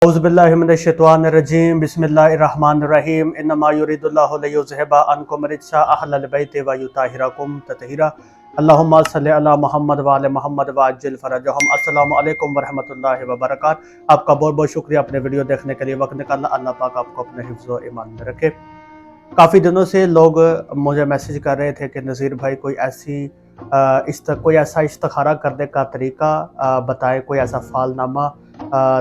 औज़ुबिल्लाहिमिनश्शैतानिर्रजीम बिस्मिल्लाहिर्रहमानिर्रहीम इन्नमा युरिदुल्लाहु लियुज़हिबा अन्कुम रिज्सा अहलल बैति व युताहिरकुम तत्हीरा अल्लाहुम्मा सल्लि अला मोहम्मद व आले मोहम्मद व अज्जिल फरजहुम। अस्सलामु अलैकुम व रहमतुल्लाहि व बरकातहू। आपका बहुत बहुत शुक्रिया अपने वीडियो देखने के लिए वक्त निकालना। अल्लाह पाक आपको अपने हिफ्ज़ व ईमान में रखे। काफ़ी दिनों से लोग मुझे मैसेज कर रहे थे कि नज़ीर भाई कोई ऐसा इस्तिखारा करने का तरीका बताएं, कोई ऐसा फालनामा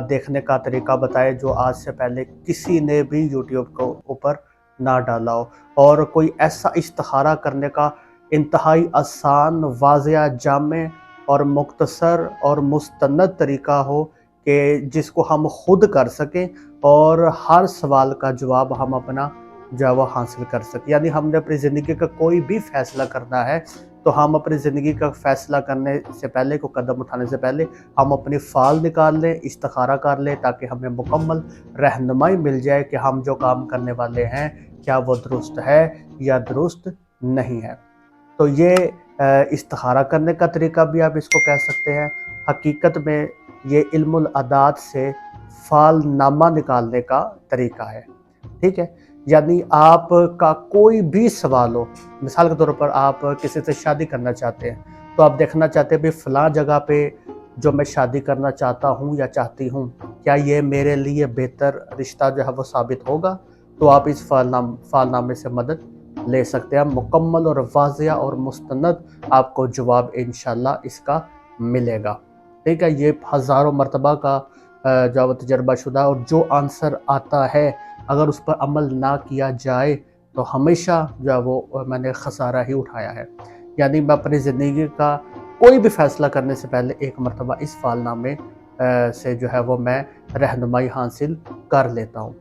देखने का तरीका बताएं जो आज से पहले किसी ने भी यूट्यूब के ऊपर ना डाला हो, और कोई ऐसा इस्तिखारा करने का इंतहाई आसान, वाज़िया, जामे और मुख्तसर और मुस्तनद तरीका हो कि जिसको हम खुद कर सकें और हर सवाल का जवाब हम अपना जो है वो हासिल कर सकें। यानी हमने अपनी ज़िंदगी का कोई भी फैसला करना है तो हम अपनी ज़िंदगी का फैसला करने से पहले, को कदम उठाने से पहले हम अपनी फ़ाल निकाल लें, इस्तिखारा कर लें, ताकि हमें मुकम्मल रहनुमाई मिल जाए कि हम जो काम करने वाले हैं क्या वो दुरुस्त है या दुरुस्त नहीं है। तो ये इस्तिखारा करने का तरीका भी आप इसको कह सकते हैं। हकीकत में ये इल्मुल अदात से फालनामा निकालने का तरीका है, ठीक है। यानी आपका कोई भी सवाल हो, मिसाल के तौर पर आप किसी से शादी करना चाहते हैं, तो आप देखना चाहते हैं भाई फ़लाँ जगह पे जो मैं शादी करना चाहता हूँ या चाहती हूँ, क्या ये मेरे लिए बेहतर रिश्ता जो है वो साबित होगा, तो आप इस फालनामे से मदद ले सकते हैं। मुकम्मल और वाज़िया और मुस्तनद आपको जवाब इंशाल्लाह इसका मिलेगा, ठीक है। ये हज़ारों मरतबा का जो तजर्बाशुदा, और जो आंसर आता है अगर उस पर अमल ना किया जाए तो हमेशा जो है वो मैंने खसारा ही उठाया है। यानी मैं अपनी ज़िंदगी का कोई भी फ़ैसला करने से पहले एक मरतबा इस फालनामे से जो है वो मैं रहनुमाई हासिल कर लेता हूँ,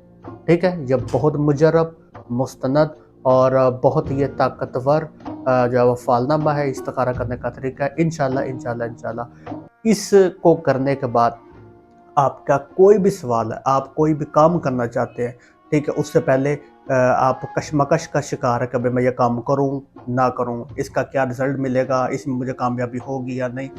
ठीक है। ये बहुत मुजरब, मुस्तनद और बहुत ये ताकतवर जो है वो फालनामा है, इस्तिखारा करने का तरीका है। इंशाल्लाह इसको करने के बाद आपका कोई भी सवाल है, आप कोई भी काम करना चाहते हैं, ठीक है, उससे पहले आप कशमकश का शिकार है कि भाई मैं ये काम करूं ना करूं, इसका क्या रिज़ल्ट मिलेगा, इसमें मुझे कामयाबी होगी या नहीं।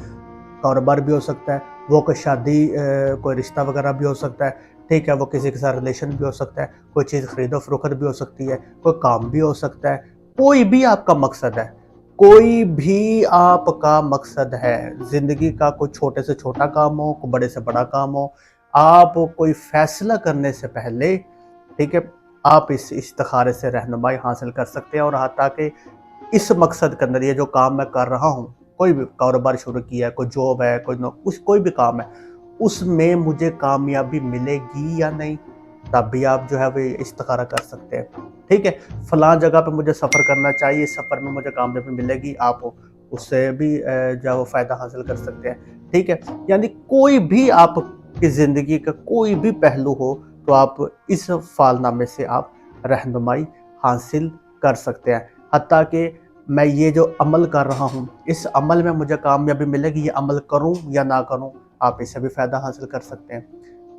कारोबार भी हो सकता है, वो कोई शादी, कोई रिश्ता वगैरह भी हो सकता है, ठीक है, वो किसी के साथ रिलेशन भी हो सकता है, कोई चीज़ खरीदो फरोख्त भी हो सकती है, कोई काम भी हो सकता है। कोई भी आपका मकसद है, कोई भी आपका मकसद है, ज़िंदगी का कोई छोटे से छोटा काम हो, कोई बड़े से बड़ा काम हो, आप कोई फ़ैसला करने से पहले, ठीक है, आप इस इस्तिखारे से रहनुमाई हासिल कर सकते हैं। और हत्ता कि इस मकसद के अंदर ये जो काम मैं कर रहा हूँ, कोई भी कारोबार शुरू किया है, कोई जॉब है, कोई भी काम है, उसमें मुझे कामयाबी मिलेगी या नहीं, तब भी आप जो है वो इस्तिखारा कर सकते हैं, ठीक है। फलां जगह पे मुझे सफ़र करना चाहिए, सफ़र में मुझे कामयाबी मिलेगी, आप उससे भी जो है वो फ़ायदा हासिल कर सकते हैं, ठीक है। यानी कोई भी आपकी ज़िंदगी का कोई भी पहलू हो तो आप इस फालनामे से आप रहनुमाई हासिल कर सकते हैं। हत्ता कि मैं ये जो अमल कर रहा हूँ, इस अमल में मुझे कामयाबी मिलेगी, ये अमल करूँ या ना करूँ, आप इससे भी फ़ायदा हासिल कर सकते हैं,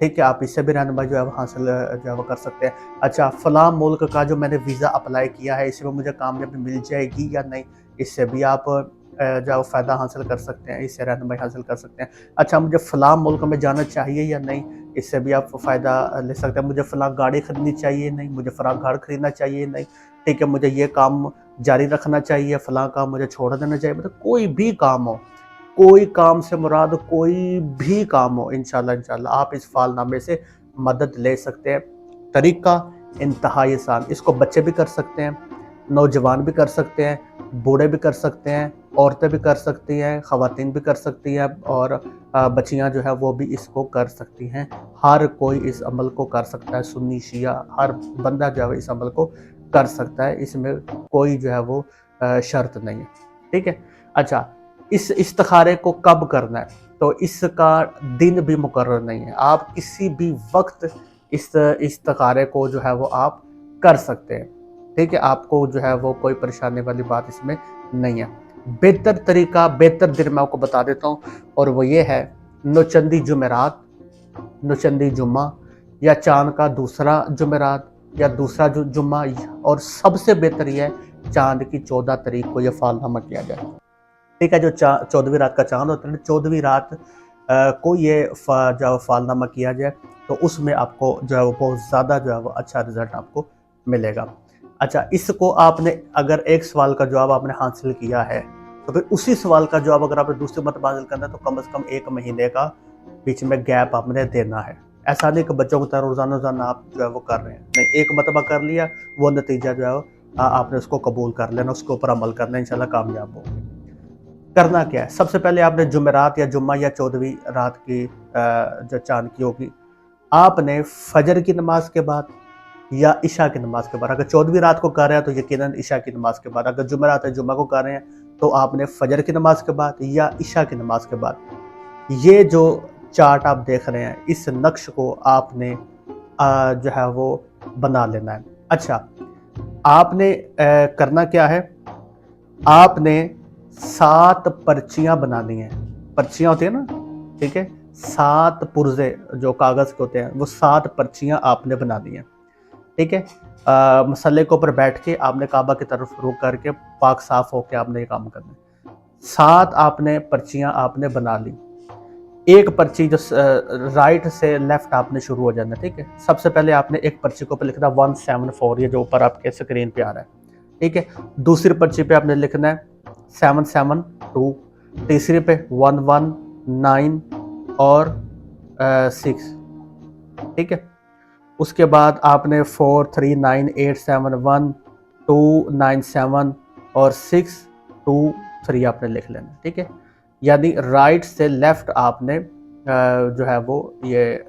ठीक है। आप इससे भी रहनुमाई जो है वो हासिल जो है वो कर सकते हैं। अच्छा, फ़लाँ मुल्क का जो मैंने वीज़ा अप्लाई किया है, इसमें मुझे कामयाबी मिल जाएगी या नहीं, इससे भी आप जो है वो फ़ायदा हासिल कर सकते हैं, इससे रहनुमाई हासिल कर सकते हैं। अच्छा, मुझे फ़लाँ मुल्क में जाना चाहिए या नहीं, इससे भी आप फ़ायदा ले सकते हैं। मुझे फ़लाँ गाड़ी खरीदनी चाहिए नहीं, मुझे फ़लाँ घर खरीदना चाहिए नहीं, ठीक है, मुझे ये काम जारी रखना चाहिए, फ़लाँ काम मुझे छोड़ देना चाहिए। मतलब कोई भी काम हो, कोई काम से मुराद कोई भी काम हो, इंशाल्लाह आप इस फालनामे से मदद ले सकते हैं। तरीका इंतहाई आसान, इसको बच्चे भी कर सकते हैं, नौजवान भी कर सकते हैं, बूढ़े भी कर सकते हैं, औरतें भी कर सकती हैं, ख़वातीन भी कर सकती हैं, और बच्चियाँ जो है वो भी इसको कर सकती हैं। हर कोई इस अमल को कर सकता है, सुन्नी शिया हर बंदा जो है इस अमल को कर सकता है, इसमें कोई जो है वो शर्त नहीं है, ठीक है। अच्छा, इस इस्तिखारे को कब करना है, तो इसका दिन भी मुकर्रर नहीं है, आप किसी भी वक्त इस इस्तिखारे को जो है वो आप कर सकते हैं, ठीक है। आपको जो है वो कोई परेशानी वाली बात इसमें नहीं है। बेहतर तरीका, बेहतर दिन मैं आपको बता देता हूँ, और वो ये है नौचंदी जुमेरात, नौचंदी जुम्मा, या चाँद का दूसरा जुमेरात, या दूसरा जुम्मा, और सबसे बेहतर ये है चाँद की 14 तारीख को यह फालनामा किया जाए, ठीक है। जो 14वीं रात का चाँद होता है ना, 14वीं रात कोई ये जो फालनामा किया जाए तो उसमें आपको जो है वो बहुत ज़्यादा जो है वो अच्छा रिजल्ट आपको मिलेगा। अच्छा, इसको आपने अगर एक सवाल का जवाब आपने हासिल किया है तो फिर उसी सवाल का जवाब अगर आपने दूसरी मरतबा हासिल करना है तो कम से कम 1 महीने का बीच में गैप आपने देना है। ऐसा नहीं कि बच्चों की तरह रोज़ाना-रोज़ाना आप जो है वो कर रहे हैं। नहीं, एक मरतबा कर लिया, वो नतीजा जो है आपने उसको कबूल कर लेना, उसके ऊपर अमल करना, इंशाल्लाह कामयाब होंगे। करना क्या है? सबसे पहले आपने जुमेरात या जुम्मा या 14वीं रात की जो चाँद की होगी, आपने फजर की नमाज के बाद या इशा की नमाज के बाद, अगर 14वीं रात को कर रहे हैं तो यकीनन इशा की नमाज के बाद, अगर जुमेरात या जुम्मा को कर रहे हैं तो आपने फजर की नमाज के बाद या इशा की नमाज के बाद। ये जो चार्ट आप देख रहे हैं, इस नक्श को आपने जो है वो बना लेना है। अच्छा, आपने करना क्या है, आपने 7 पर्चियाँ बनानी हैं। पर्चियाँ होती है ना, ठीक है? 7 पुर्ज़े जो कागज़ के होते हैं, वो 7 पर्चियाँ आपने बनानी हैं, ठीक है? मसल्ले के ऊपर बैठ के आपने काबा की तरफ रुख करके पाक साफ़ होके आपने ये काम करना है। 7 आपने पर्चियाँ आपने बना ली। एक पर्ची जो राइट से लेफ्ट आपने शुरू हो जाना है, ठीक है? सबसे पहले आपने एक पर्ची के ऊपर लिखना 174, ये जो ऊपर आपके स्क्रीन पे आ रहा है, ठीक है? दूसरी पर्ची पे आपने लिखना है 772, तीसरी पे 119 और 6, ठीक है? उसके बाद आपने 439871297 और 623 आपने लिख लेना, ठीक है? यानी राइट से लेफ्ट आपने जो है वो ये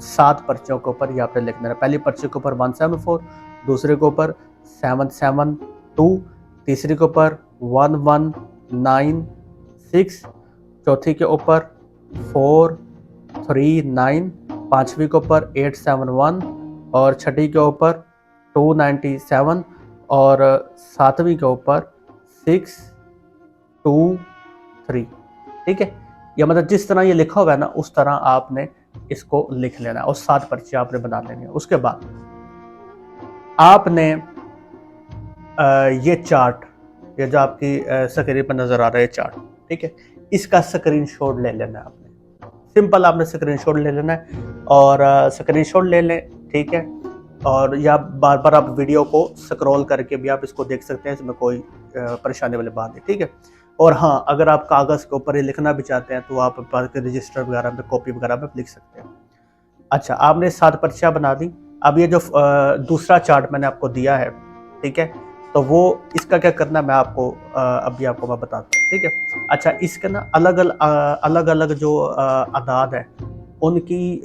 7 पर्चियों के ऊपर ये आपने लिखना है। पहली पर्ची के ऊपर 174, दूसरे के ऊपर 772, तीसरी के ऊपर 1196, चौथी के ऊपर 439, पांचवी के ऊपर 871 और छठी के ऊपर 297 और सातवीं के ऊपर 623, ठीक है? या मतलब जिस तरह ये लिखा हुआ है ना, उस तरह आपने इसको लिख लेना है और 7 पर्ची आपने बना लेनी है। उसके बाद आपने ये चार्ट, ये जो आपकी स्क्रीन पर नजर आ रहा है चार्ट, ठीक है, इसका स्क्रीनशॉट ले लेना है आपने। सिंपल आपने स्क्रीनशॉट ले लेना है और स्क्रीनशॉट ले लें, ठीक है? और या बार बार आप वीडियो को स्क्रॉल करके भी आप इसको देख सकते हैं, इसमें कोई परेशानी वाली बात नहीं, ठीक है? और हाँ, अगर आप कागज़ के ऊपर ये लिखना भी चाहते हैं तो आप रजिस्टर वगैरह में, कॉपी वगैरह में लिख सकते हैं। अच्छा, आपने 7 पर्चियाँ बना दी। अब ये जो दूसरा चार्ट मैंने आपको दिया है, ठीक है? तो वो इसका क्या करना है मैं आपको अभी आपको मैं बताता हूँ, ठीक है? अच्छा, इसके ना अलग-अलग जो अदाद है, उनकी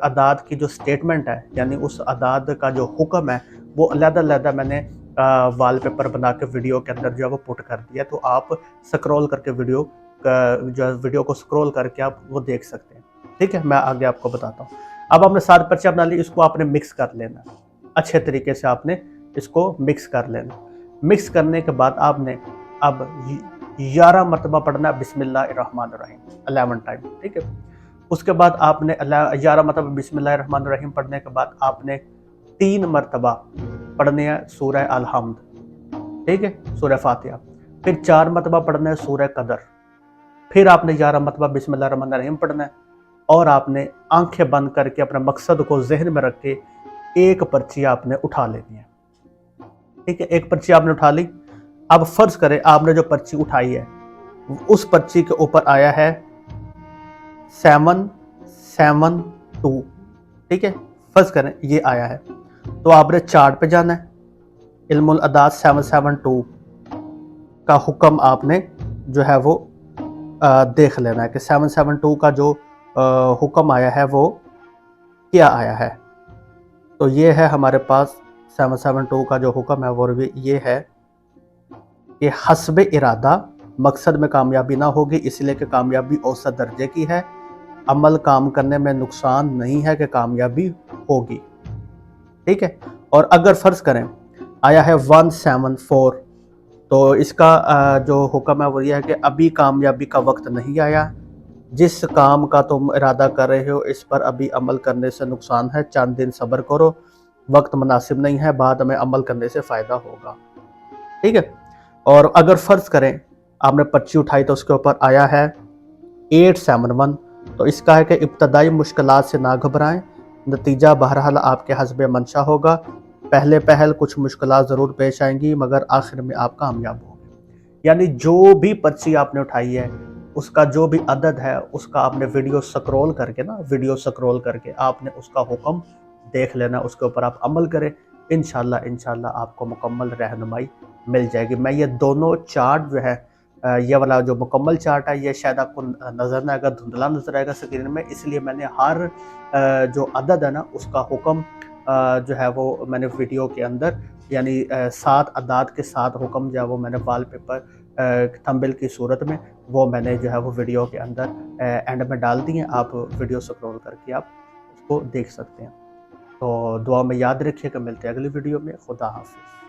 अदाद की जो स्टेटमेंट है, यानी उस अदाद का जो हुक्म है, वो अलग-अलग मैंने वॉलपेपर बना के वीडियो के अंदर जो है वो पुट कर दिया। तो आप स्क्रॉल करके वीडियो को स्क्रॉल करके आप वो देख सकते हैं, ठीक है? मैं आगे आपको बताता हूँ। अब आपने 7 पर्चियाँ बना ली, इसको आपने मिक्स कर लेना, अच्छे तरीके से आपने इसको मिक्स कर लेना। मिक्स करने के बाद आपने अब 11 मरतबा पढ़ना है बिस्मिल्लाहिर्रहमानिर्रहीम 11 टाइम, ठीक है? उसके बाद आपने 11 मरतबा बिस्मिल्लाहिर्रहमानिर्रहीम पढ़ने के बाद आपने 3 मरतबा पढ़ने है सूरह अल-हम्द, ठीक है? सूरह फातिहा। फिर 4 मरतबा पढ़ना है सूरह कदर। फिर आपने 11 मरतबा बिस्मिल्लाहिर्रहमानिर्रहीम पढ़ना है और आपने आंखें बंद करके अपने मकसद को जहन में रख के एक पर्ची आपने उठा लेनी है, ठीक है? एक पर्ची आपने उठा ली। अब फर्ज करें आपने जो पर्ची उठाई है, उस पर्ची के ऊपर आया है 772, ठीक है? फर्ज करें ये आया है, तो आपने चार्ट पे जाना है। इल्मुल अदाद 772 का हुक्म आपने जो है वो देख लेना है कि 772 का जो हुक्म आया है वो क्या आया है। तो ये है हमारे पास 772 का जो हुक्म है वो ये है कि हस्ब इरादा मकसद में कामयाबी ना होगी, इसलिए कि कामयाबी औसत दर्जे की है। अमल काम करने में नुकसान नहीं है कि कामयाबी होगी, ठीक है? और अगर फ़र्ज़ करें आया है 174, तो इसका जो हुक्म है वो ये है कि अभी कामयाबी का वक्त नहीं आया। जिस काम का तुम इरादा कर रहे हो इस पर अभी अमल करने से नुकसान है, चंद दिन सब्र करो, वक्त मुनासिब नहीं है, बाद में अमल करने से फ़ायदा होगा, ठीक है? और अगर फ़र्ज़ करें आपने पर्ची उठाई तो उसके ऊपर आया है 871, तो इसका है कि इब्तदाई मुश्किलात से ना घबराएं, नतीजा बहरहाल आपके हस्बे मंशा होगा। पहले पहल कुछ मुश्किलात ज़रूर पेश आएंगी मगर आखिर में आप कामयाब होंगे। यानी जो भी पर्ची आपने उठाई है, उसका जो भी अदद है, उसका आपने वीडियो स्क्रॉल करके आपने उसका हुक्म देख लेना, उसके ऊपर आप अमल करें। इंशाल्लाह आपको मुकम्मल रहनुमाई मिल जाएगी। मैं ये दोनों चार्ट जो है, ये वाला जो मुकम्मल चार्ट है, ये शायद आपको नज़र ना आएगा, धुंधला नज़र आएगा स्क्रीन में, इसलिए मैंने हर जो अदद है ना उसका हुक्म जो है वो मैंने वीडियो के अंदर, यानी 7 अदाद के साथ हुक्म जो है वो मैंने वॉलपेपर थंबनेल की सूरत में वो मैंने जो है वो वीडियो के अंदर एंड में डाल दिए। आप वीडियो स्क्रॉल करके आप उसको देख सकते हैं। तो दुआ में याद रखिएगा, मिलते हैं अगली वीडियो में। खुदा हाफिज़।